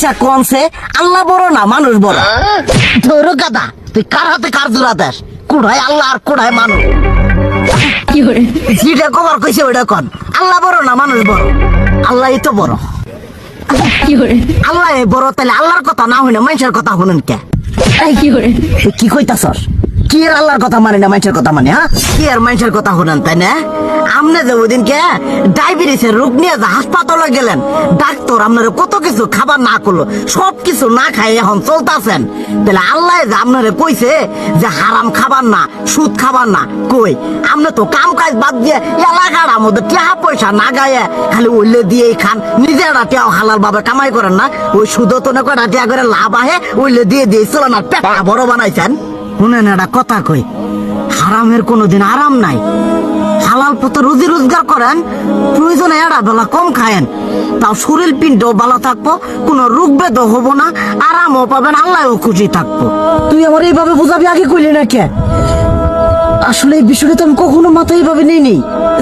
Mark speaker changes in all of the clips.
Speaker 1: আচ্ছা কোনছে আল্লাহ বড় না মানুষ বড়? ধরো গাদা, তুই কার হাতে কার জোড়া দেশ? কুড়াই আল্লাহ আর কুড়াই মানুষ। যেটা কবার কইছে ওইটা কন। আল্লাহ বড় না মানুষ বড়? আল্লাহই তো বড়। আল্লাহ বড়, তাহলে আল্লাহর কথা না হইনা মানুষের কথা শুনেন কে? তুই কি কইতাছস? কি আর আল্লাহর কথা মানে না মানুষের কথা মানে? হ্যাঁ, কি আর মানুষের কথা শুনেন তাই না? আমনে যে ওই দিনকে ডায়াবেটিসের রোগ নিয়ে যে হাসপাতালে গেলেন, ডাক্তার আপনার কত কিছু খাবার না করলো, সব কিছু না খাই এখন চলতেছেন, তাহলে আল্লাহ যে আপনারে কইছে যে হারাম খাবার না, সুদ খাবার না, কই আপনি তো কাম কাজ বাদ দিয়ে এলাকার মধ্যে টাকা পয়সা না গায়ে খালি ওইলে দিয়েই খান, নিজেরা টিয়াও হালাল ভাবে কামাই করেন না, ওই সুদ তো না কয়টা টিয়া করে লাভ আহে ওইলে দিয়ে দিয়ে চলেন আর পেট বড় বানাইছেন। শুনেন একটা কথা কই, হারামের কোনোদিন আরাম নাই। হালাল পথে রুজি রোজগার করেন, প্রয়োজনে এড়া বেলা কম খায়েন, তাও শরীর পিণ্ডও ভালো থাকবো, কোনো রোগ বেদও হবো না, আরামও পাবেন, আল্লাহও খুশি থাকবো। তুই আমার এইভাবে বুঝাবি আগে কইলি না কে? আসলে এই বিষয়টা তো আমি কখনো মাথায় এইভাবে নিইনি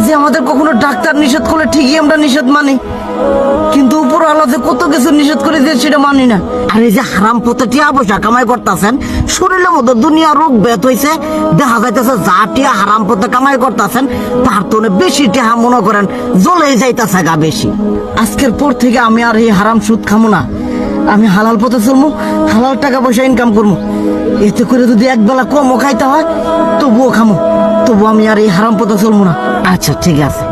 Speaker 1: যে আমাদের কখনো ডাক্তার নিষেধ করলে ঠিকই আমরা নিষেধ মানি, কিন্তু উপর আলাদা কত কিছু নিষেধ করে দিয়ে সেটা মানি না। আর এই যে হারাম পথে টিয়া পয়সা কামাই করতেছেন, শরীরের মধ্যে দুনিয়া রোগ বেত হয়েছে, দেখা যাইতেছে যা টিয়া হারাম পথে কামাই করতেছেন তার তো বেশি টিয়া মনে করেন জ্বলে যাইতেছে গা বেশি। আজকের পর থেকে আমি আর এই হারাম সুদ খামো না, আমি হালাল পথে চলবো, হালাল টাকা পয়সা ইনকাম করবো। এতে করে যদি একবেলা কমও খাইতে হয় তবুও খামো, তবু আমি আর এই হারাম পথে চলবো না। আচ্ছা ঠিক আছে।